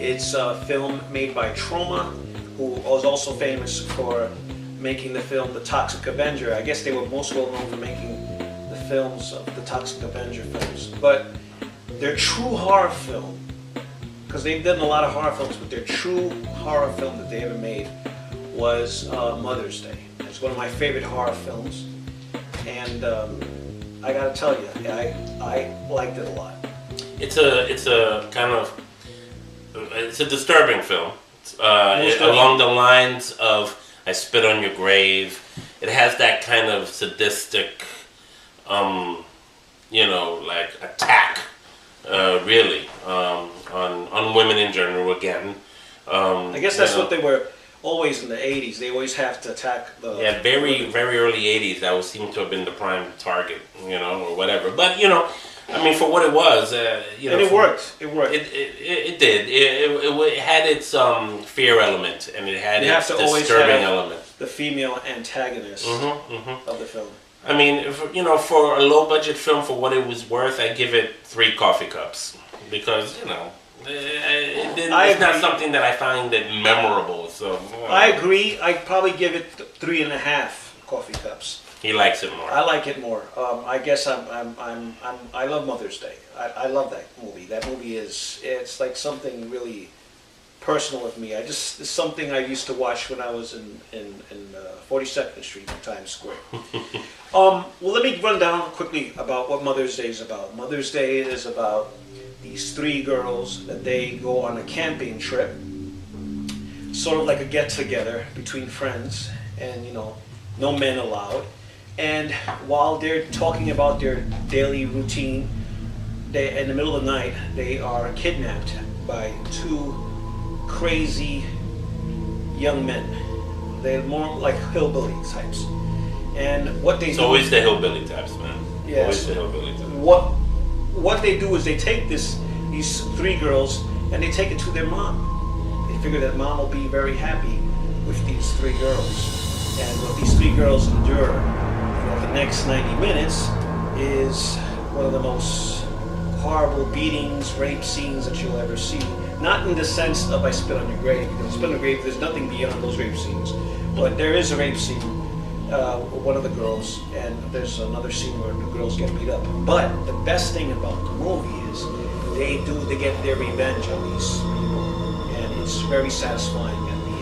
It's a film made by Troma, who was also famous for making the film The Toxic Avenger. I guess they were most well known for making the films of the Toxic Avenger films. But their true horror film, because they've done a lot of horror films, but their true horror film that they ever made was Mother's Day. It's one of my favorite horror films, and I gotta tell you, I liked it a lot. It's a kind of, it's a disturbing film. Along the lines of I Spit on Your Grave. It has that kind of sadistic, like attack, really, on women in general again. I guess that's what they were always in the 80s. They always have to attack the... Yeah, very early 80s, that would seem to have been the prime target, or whatever. But, I mean, for what it was, and it worked. It worked. It did. It had its fear element, and it had its disturbing element. The female antagonist of the film. I mean, for a low budget film, for what it was worth, I give it 3 coffee cups because it's not something that I find that memorable. So I agree. I'd probably give it 3.5 coffee cups. He likes it more. I like it more. I guess I love Mother's Day. I love that movie. That movie it's like something really personal with me. It's something I used to watch when I was in 42nd Street in Times Square. Well, let me run down quickly about what Mother's Day is about. Mother's Day is about these 3 girls that they go on a camping trip, sort of like a get-together between friends, and no men allowed. And while they're talking about their daily routine, in the middle of the night, they are kidnapped by 2 crazy young men. They're more like hillbilly types. And what they do... It's always the hillbilly types, man. Yes. Always the hillbilly types. What they do is they take these 3 girls and they take it to their mom. They figure that mom will be very happy with these 3 girls. And what these 3 girls endure for the next 90 minutes is one of the most horrible beatings, rape scenes that you'll ever see. Not in the sense of I Spit on Your Grave, because Spit on Your Grave, there's nothing beyond those rape scenes. But there is a rape scene with one of the girls, and there's another scene where the girls get beat up. But the best thing about the movie is they get their revenge on these people, and it's very satisfying at the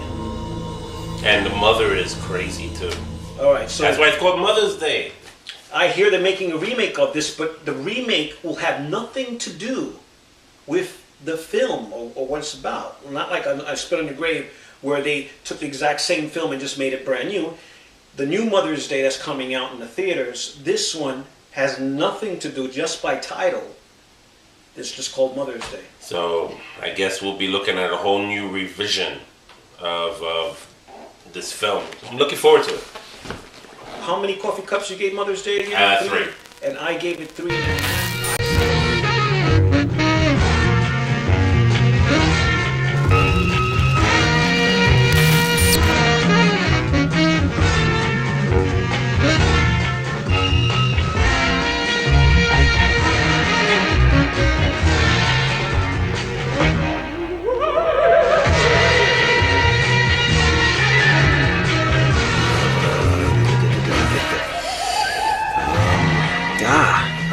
end. And the mother is crazy too. All right, so that's why it's called Mother's Day. I hear they're making a remake of this, but the remake will have nothing to do with the film or what it's about. Not like I Spit on Your Grave, where they took the exact same film and just made it brand new. The new Mother's Day that's coming out in the theaters, this one has nothing to do, just by title. It's just called Mother's Day. So I guess we'll be looking at a whole new revision of this film. I'm looking forward to it. How many coffee cups you gave Mother's Day again? 3. And I gave it 3.5.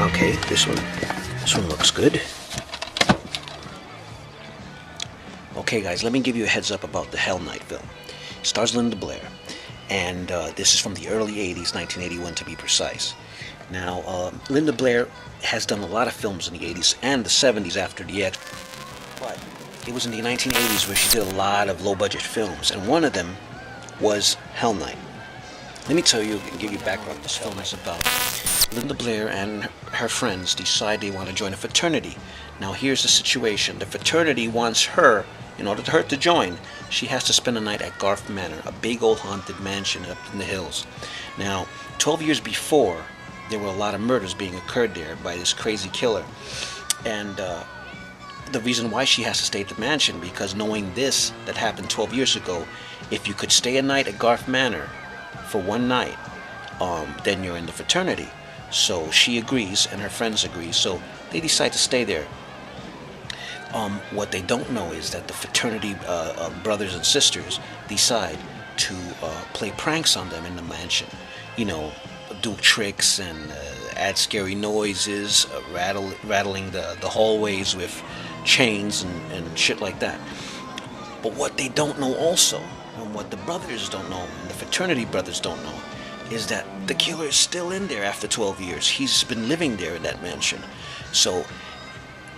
Okay, this one looks good. Okay guys, let me give you a heads up about the Hell Night film. It stars Linda Blair, and this is from the early 80s, 1981 to be precise. Now, Linda Blair has done a lot of films in the 80s and the 70s after the X, but it was in the 1980s where she did a lot of low-budget films, and one of them was Hell Night. Let me tell you and give you background what this film is about. Linda Blair and her friends decide they want to join a fraternity. Now here's the situation. The fraternity wants her, in order for her to join, she has to spend a night at Garth Manor, a big old haunted mansion up in the hills. Now, 12 years before, there were a lot of murders being occurred there by this crazy killer. And the reason why she has to stay at the mansion, because knowing this that happened 12 years ago, if you could stay a night at Garth Manor for one night, then you're in the fraternity. So she agrees and her friends agree, so they decide to stay there. What they don't know is that the fraternity brothers and sisters decide to play pranks on them in the mansion. You know, do tricks and add scary noises, rattling the hallways with chains and shit like that. But what they don't know also, and what the brothers don't know, and the fraternity brothers don't know, is that the killer is still in there after 12 years. He's been living there in that mansion. So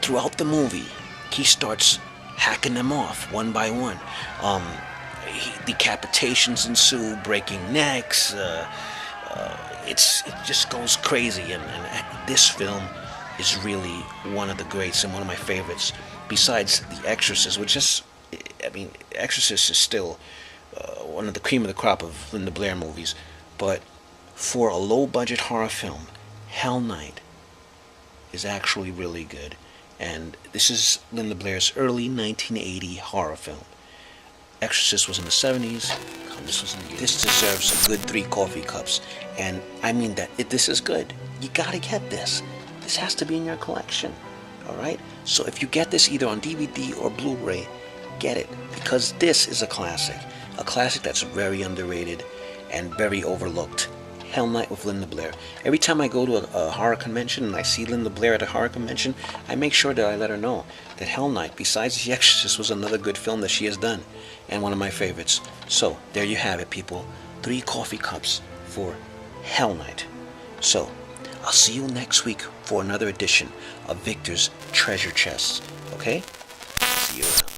throughout the movie, he starts hacking them off one by one. Decapitations ensue, breaking necks. It just goes crazy, and this film is really one of the greats and one of my favorites. Besides The Exorcist, which is, I mean, Exorcist is still one of the cream of the crop of Linda Blair movies, but for a low-budget horror film, Hell Night is actually really good. And this is Linda Blair's early 1980 horror film. Exorcist was in the 70s. This was in the 80s. This deserves a good 3 coffee cups. And I mean that. This is good. You gotta get this. This has to be in your collection. Alright? So if you get this either on DVD or Blu-ray, get it. Because this is a classic. A classic that's very underrated and very overlooked. Hell Night with Linda Blair. Every time I go to a horror convention and I see Linda Blair at a horror convention, I make sure that I let her know that Hell Night, besides The Exorcist, was another good film that she has done, and one of my favorites. So, there you have it, people. 3 coffee cups for Hell Night. So, I'll see you next week for another edition of Victor's Treasure Chest. Okay? See you around.